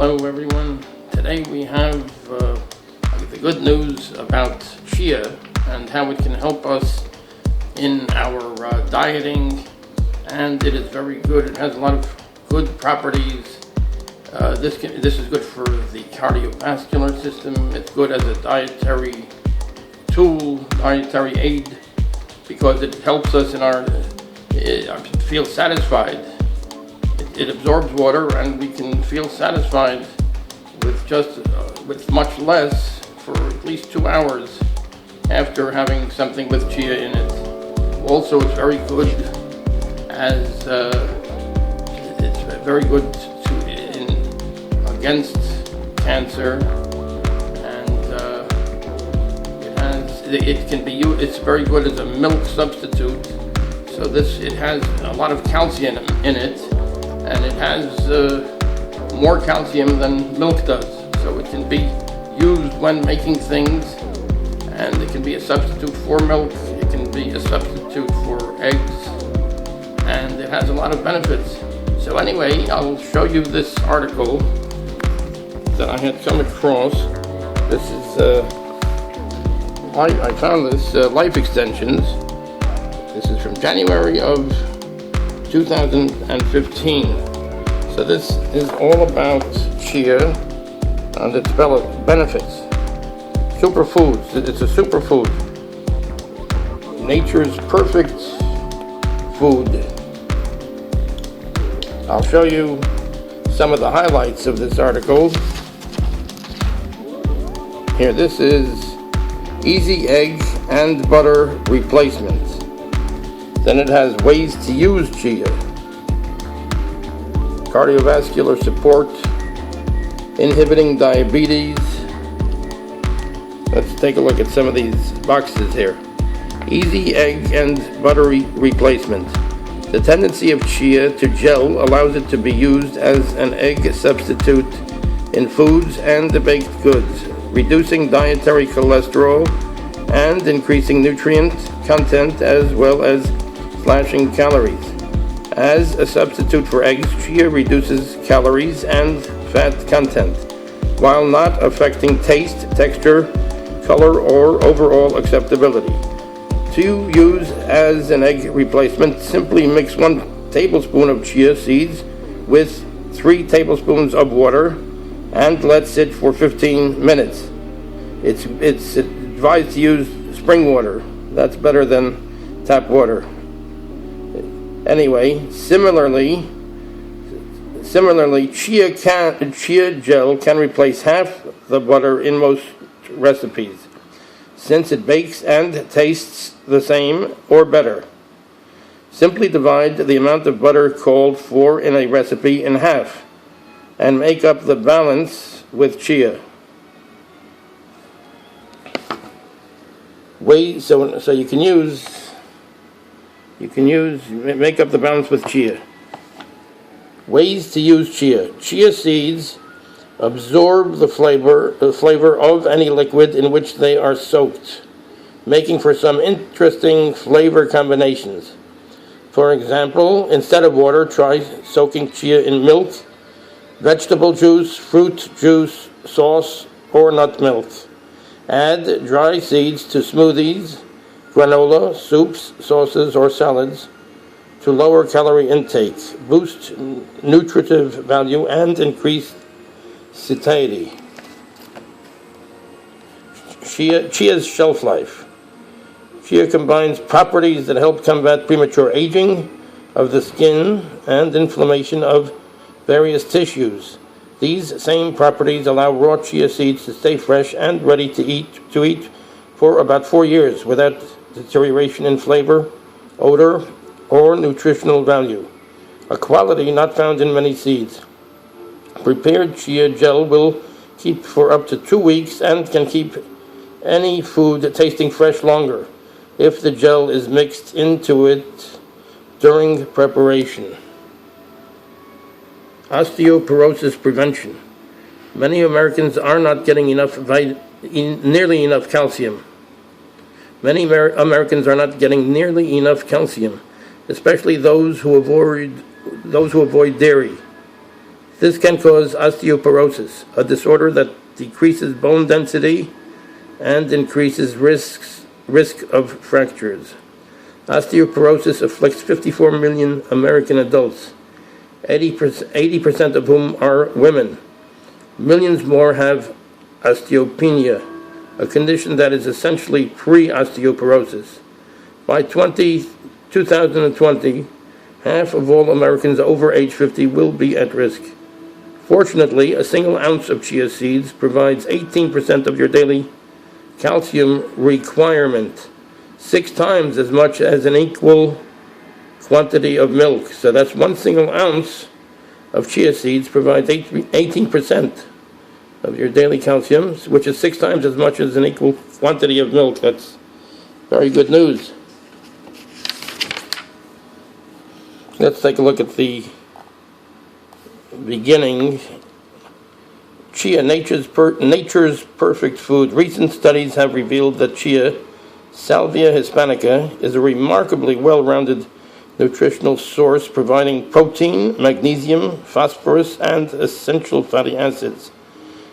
Hello everyone. Today we have the good news about chia and how it can help us in our dieting, and it is very good. It has a lot of good properties. This is good for the cardiovascular system. It's good as a dietary tool, dietary aid, because it helps us in our feel satisfied. It absorbs water, and we can feel satisfied with much less for at least 2 hours after having something with chia in it. Also, it's very good as it's very good against cancer, and it's very good as a milk substitute. So it has a lot of calcium in it, and it has more calcium than milk does. So it can be used when making things, and it can be a substitute for milk. It can be a substitute for eggs, and it has a lot of benefits. So anyway, I'll show you this article that I had come across. This is I found this Life Extensions. This is from January of 2015. So this is all about chia and its benefits. Superfoods. It's a superfood. Nature's perfect food. I'll show you some of the highlights of this article. Here, this is easy egg and butter replacement. Then it has ways to use chia. Cardiovascular support, inhibiting diabetes. Let's take a look at some of these boxes here. Easy egg and butter replacement. The tendency of chia to gel allows it to be used as an egg substitute in foods and baked goods, reducing dietary cholesterol and increasing nutrient content, as well as slashing calories. As a substitute for eggs, chia reduces calories and fat content, while not affecting taste, texture, color, or overall acceptability. To use as an egg replacement, simply mix 1 tablespoon of chia seeds with 3 tablespoons of water and let sit for 15 minutes. It's advised to use spring water. That's better than tap water. Anyway, similarly, chia gel can replace half the butter in most recipes, since it bakes and tastes the same or better. Simply divide the amount of butter called for in a recipe in half, and make up the balance with chia. So you can make up the balance with chia. Ways to use chia. Chia seeds absorb the flavor of any liquid in which they are soaked, making for some interesting flavor combinations. For example, instead of water, try soaking chia in milk, vegetable juice, fruit juice, sauce, or nut milk. Add dry seeds to smoothies, granola, soups, sauces, or salads to lower calorie intake, boost nutritive value, and increase satiety. Chia's shelf life. Chia combines properties that help combat premature aging of the skin and inflammation of various tissues. These same properties allow raw chia seeds to stay fresh and ready to eat for about 4 years without deterioration in flavor, odor, or nutritional value, a quality not found in many seeds. Prepared chia gel will keep for up to 2 weeks and can keep any food tasting fresh longer if the gel is mixed into it during preparation. Osteoporosis prevention. Many Americans are not getting nearly enough calcium. Many Americans are not getting nearly enough calcium, especially those who avoid dairy. This can cause osteoporosis, a disorder that decreases bone density and increases risk of fractures. Osteoporosis afflicts 54 million American adults, 80% of whom are women. Millions more have osteopenia, a condition that is essentially pre-osteoporosis. By 2020, half of all Americans over age 50 will be at risk. Fortunately, a single ounce of chia seeds provides 18% of your daily calcium requirement, 6 times as much as an equal quantity of milk. So that's one single ounce of chia seeds provides 18% of your daily calcium, which is 6 times as much as an equal quantity of milk. That's very good news. Let's take a look at the beginning. Chia, nature's perfect food. Recent studies have revealed that chia, Salvia hispanica, is a remarkably well-rounded nutritional source, providing protein, magnesium, phosphorus, and essential fatty acids.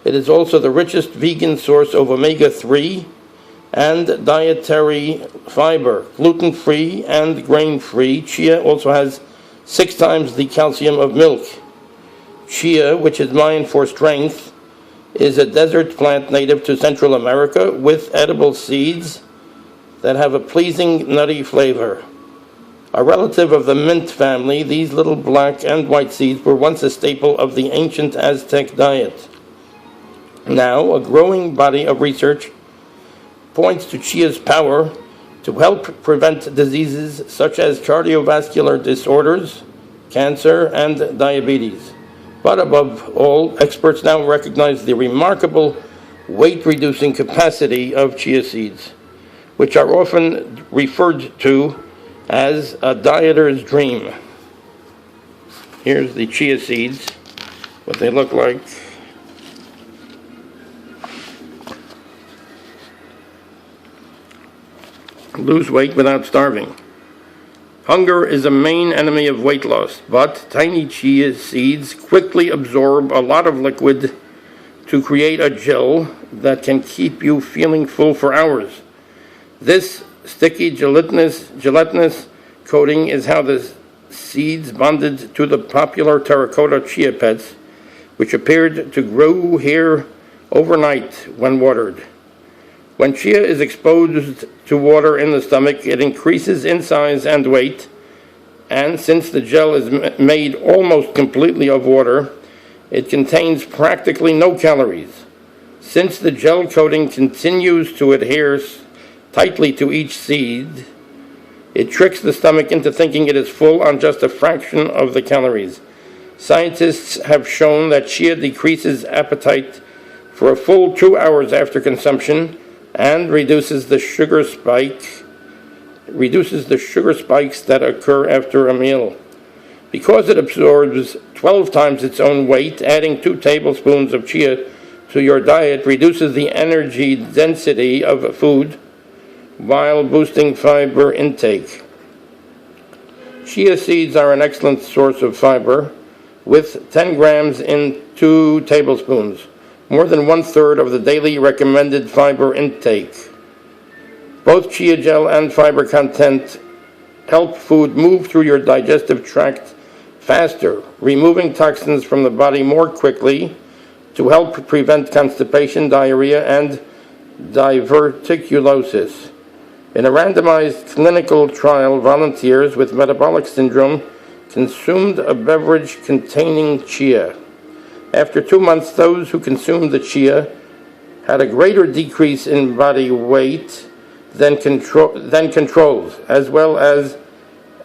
It is also the richest vegan source of omega-3 and dietary fiber, gluten-free and grain-free. Chia also has 6 times the calcium of milk. Chia, which is Mayan for strength, is a desert plant native to Central America with edible seeds that have a pleasing nutty flavor. A relative of the mint family, these little black and white seeds were once a staple of the ancient Aztec diet. Now, a growing body of research points to chia's power to help prevent diseases such as cardiovascular disorders, cancer, and diabetes. But above all, experts now recognize the remarkable weight-reducing capacity of chia seeds, which are often referred to as a dieter's dream. Here's the chia seeds, what they look like. Lose weight without starving. Hunger is a main enemy of weight loss, but tiny chia seeds quickly absorb a lot of liquid to create a gel that can keep you feeling full for hours. This sticky gelatinous coating is how the seeds bonded to the popular terracotta chia pets, which appeared to grow here overnight when watered. When chia is exposed to water in the stomach, it increases in size and weight, and since the gel is made almost completely of water, it contains practically no calories. Since the gel coating continues to adhere tightly to each seed, it tricks the stomach into thinking it is full on just a fraction of the calories. Scientists have shown that chia decreases appetite for a full 2 hours after consumption and reduces the sugar spikes that occur after a meal. Because it absorbs 12 times its own weight, adding 2 tablespoons of chia to your diet reduces the energy density of food while boosting fiber intake. Chia seeds are an excellent source of fiber, with 10 grams in 2 tablespoons, more than 1/3 of the daily recommended fiber intake. Both chia gel and fiber content help food move through your digestive tract faster, removing toxins from the body more quickly to help prevent constipation, diarrhea, and diverticulosis. In a randomized clinical trial, volunteers with metabolic syndrome consumed a beverage containing chia. After 2 months, those who consumed the chia had a greater decrease in body weight than controls, as well as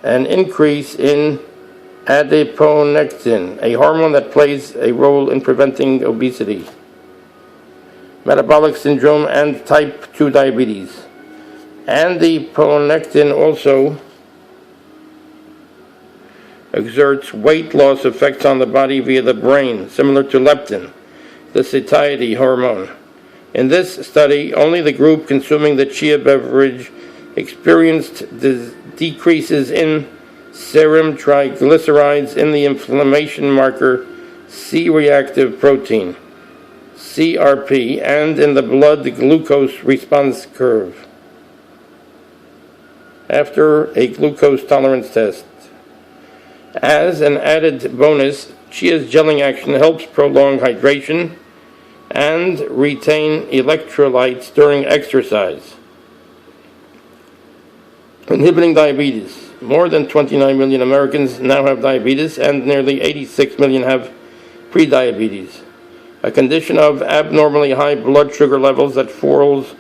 an increase in adiponectin, a hormone that plays a role in preventing obesity, metabolic syndrome, and type 2 diabetes. Adiponectin also exerts weight loss effects on the body via the brain, similar to leptin, the satiety hormone. In this study, only the group consuming the chia beverage experienced decreases in serum triglycerides in the inflammation marker C-reactive protein, CRP, and in the blood glucose response curve. After a glucose tolerance test. As an added bonus, chia's gelling action helps prolong hydration and retain electrolytes during exercise. Inhibiting diabetes. More than 29 million Americans now have diabetes, and nearly 86 million have prediabetes, a condition of abnormally high blood sugar levels that falls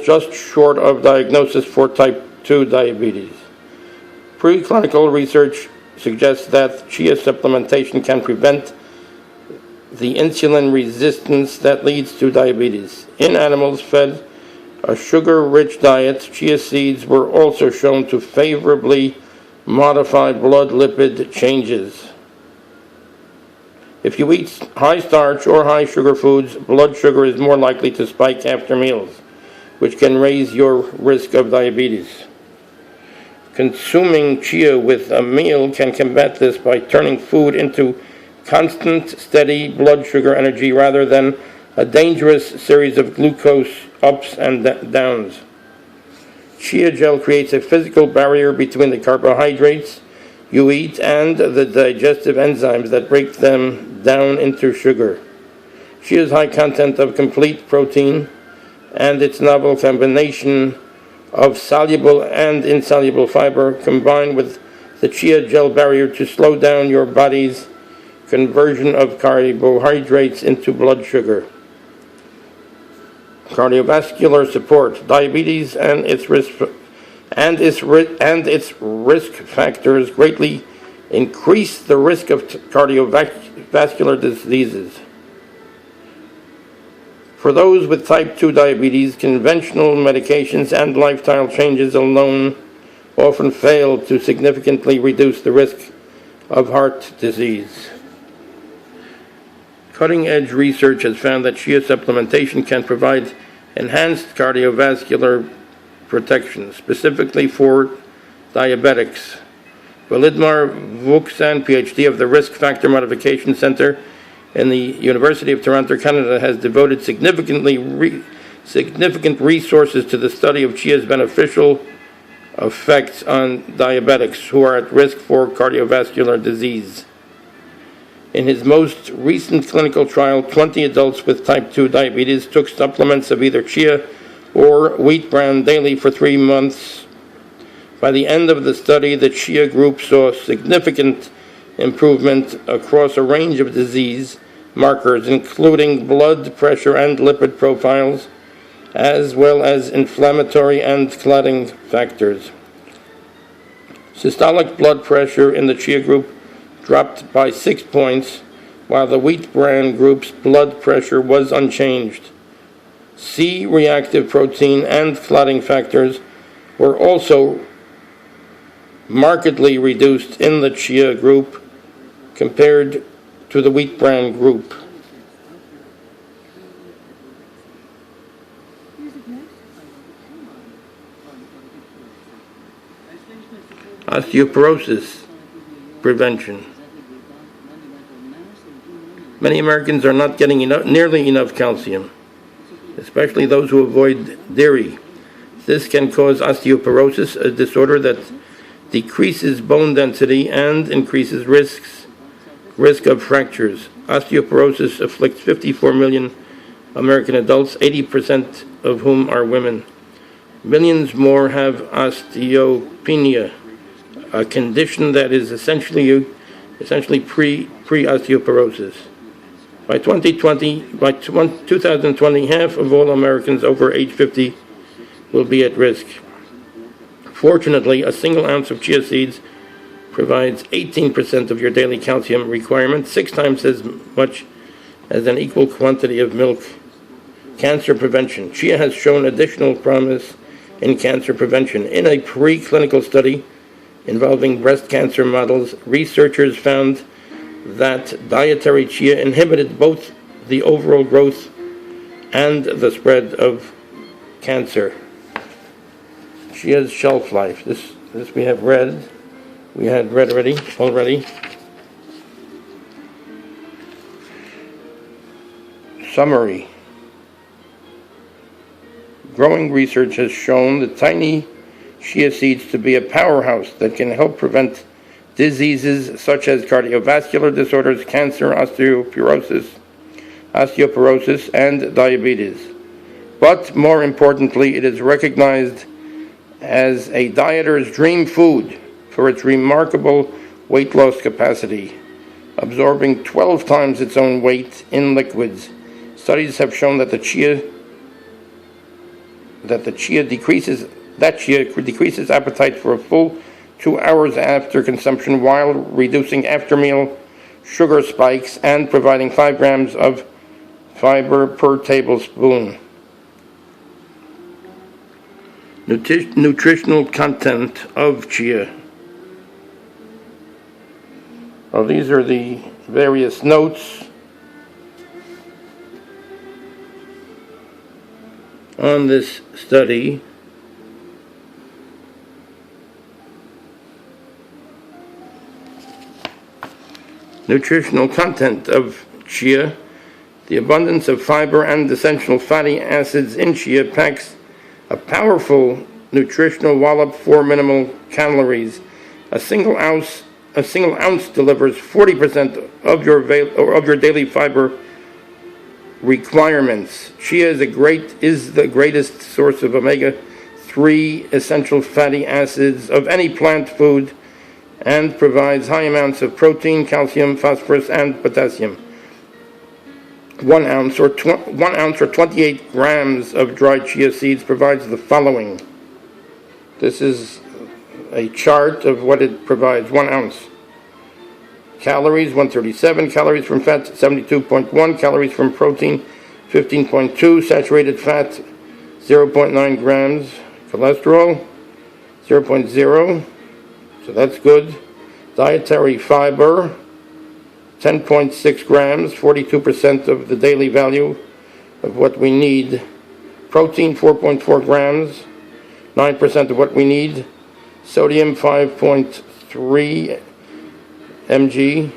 just short of diagnosis for type 2 diabetes. Preclinical research suggests that chia supplementation can prevent the insulin resistance that leads to diabetes. In animals fed a sugar-rich diet, chia seeds were also shown to favorably modify blood lipid changes. If you eat high starch or high sugar foods, blood sugar is more likely to spike after meals, which can raise your risk of diabetes. Consuming chia with a meal can combat this by turning food into constant, steady blood sugar energy rather than a dangerous series of glucose ups and downs. Chia gel creates a physical barrier between the carbohydrates you eat and the digestive enzymes that break them down into sugar. Chia's high content of complete protein and its novel combination of soluble and insoluble fiber combine with the chia gel barrier to slow down your body's conversion of carbohydrates into blood sugar. Cardiovascular support. Diabetes and its risk factors greatly increase the risk of cardiovascular diseases. For those with type 2 diabetes, conventional medications and lifestyle changes alone often fail to significantly reduce the risk of heart disease. Cutting-edge research has found that chia supplementation can provide enhanced cardiovascular protection, specifically for diabetics. Validmar Vuksan, PhD of the Risk Factor Modification Center in the University of Toronto, Canada, has devoted significant resources to the study of chia's beneficial effects on diabetics who are at risk for cardiovascular disease. In his most recent clinical trial, 20 adults with type 2 diabetes took supplements of either chia or wheat bran daily for 3 months. By the end of the study, the chia group saw significant improvement across a range of disease markers, including blood pressure and lipid profiles, as well as inflammatory and clotting factors. Systolic blood pressure in the chia group dropped by 6 points, while the wheat bran group's blood pressure was unchanged. C-reactive protein and clotting factors were also markedly reduced in the chia group compared to the wheat bran group. Osteoporosis prevention. Many Americans are not getting nearly enough calcium, especially those who avoid dairy. This can cause osteoporosis, a disorder that decreases bone density and increases risk of fractures. Osteoporosis afflicts 54 million American adults, 80% of whom are women. Millions more have osteopenia, a condition that is essentially pre-osteoporosis. By 2020, half of all Americans over age 50 will be at risk. Fortunately, a single ounce of chia seeds provides 18% of your daily calcium requirement, 6 times as much as an equal quantity of milk. Cancer prevention. Chia has shown additional promise in cancer prevention. In a preclinical study involving breast cancer models, researchers found that dietary chia inhibited both the overall growth and the spread of cancer. Chia's shelf life. This we have read. We had read already. Summary. Growing research has shown the tiny chia seeds to be a powerhouse that can help prevent diseases such as cardiovascular disorders, cancer, osteoporosis, and diabetes. But more importantly, it is recognized as a dieter's dream food for its remarkable weight loss capacity, absorbing 12 times its own weight in liquids. Studies have shown that chia decreases appetite for a full 2 hours after consumption, while reducing after-meal sugar spikes and providing 5 grams of fiber per tablespoon. Nutritional content of chia. Well, these are the various notes on this study. Nutritional content of chia. The abundance of fiber and essential fatty acids in chia packs a powerful nutritional wallop for minimal calories. A single ounce delivers 40% of your daily fiber requirements. Chia is the greatest source of omega-3 essential fatty acids of any plant food, and provides high amounts of protein, calcium, phosphorus, and potassium. 1 ounce or 28 grams of dried chia seeds provides the following. This is a chart of what it provides. 1 ounce. Calories, 137. Calories from fat, 72.1. Calories from protein, 15.2. Saturated fat, 0.9 grams. Cholesterol, 0.0. So that's good. Dietary fiber, 10.6 grams, 42% of the daily value of what we need. Protein, 4.4 grams, 9% of what we need. Sodium, 5.3 mg,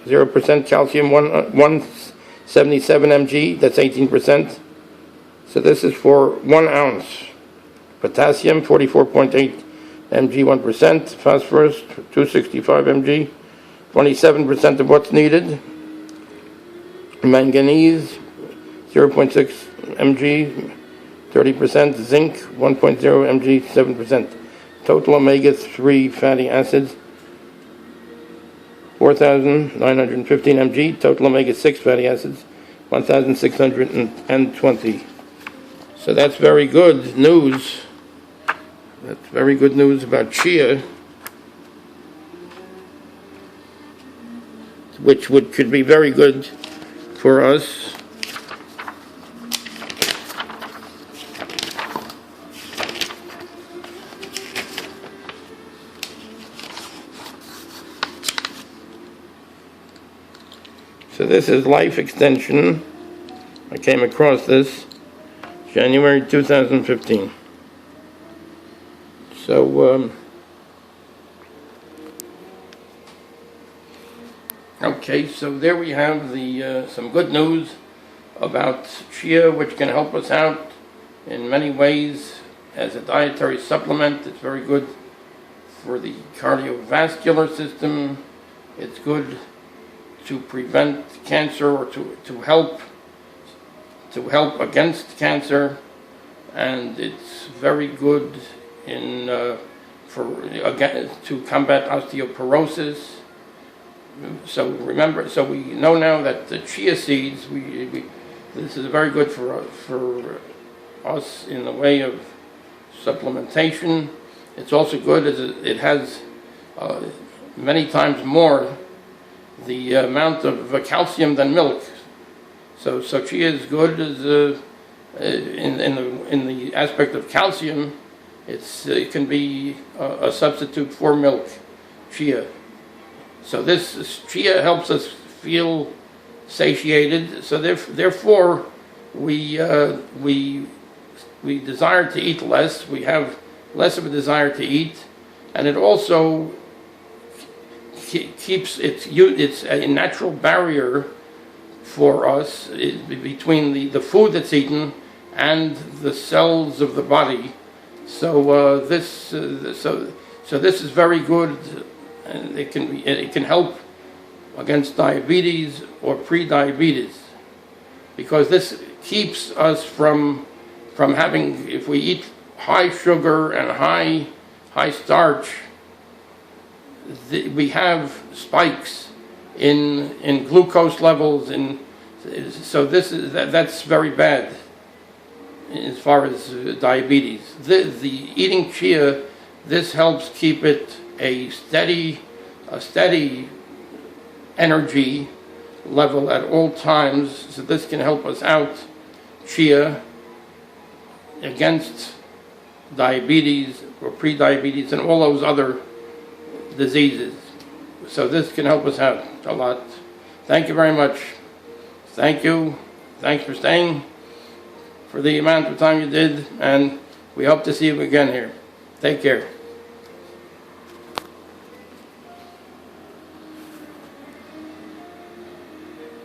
0%. Calcium, 177 mg, that's 18%. So this is for 1 ounce. Potassium, 44.8 mg, 1%. Phosphorus, 265 mg, 27% of what's needed. Manganese, 0.6 mg, 30%. Zinc, 1.0 mg, 7%. Total omega-3 fatty acids, 4,915 mg. Total omega-6 fatty acids, 1,620. So that's very good news. That's very good news about chia, which could be very good for us. So this is Life Extension. I came across this January 2015. So, okay, so there we have some good news about chia, which can help us out in many ways as a dietary supplement. It's very good for the cardiovascular system. It's good to prevent cancer, or to help against cancer, and it's very good to combat osteoporosis. So we know now that the chia seeds, this is very good for us in the way of supplementation. It's also good as it has many times more the amount of calcium than milk. So chia is good as in the aspect of calcium. It can be a substitute for milk, chia. So this chia helps us feel satiated. So therefore, we desire to eat less. We have less of a desire to eat, and it also keeps it's a natural barrier for us between the food that's eaten and the cells of the body. So this is very good, and it can help against diabetes or pre-diabetes, because this keeps us from having, if we eat high sugar and high starch, we have spikes in glucose levels, so that's very bad as far as diabetes. The eating chia, this helps keep it a steady energy level at all times. So this can help us out, chia, against diabetes or pre-diabetes and all those other diseases. So this can help us out a lot. Thank you very much. Thank you. Thanks for staying for the amount of time you did, and we hope to see you again here. Take care.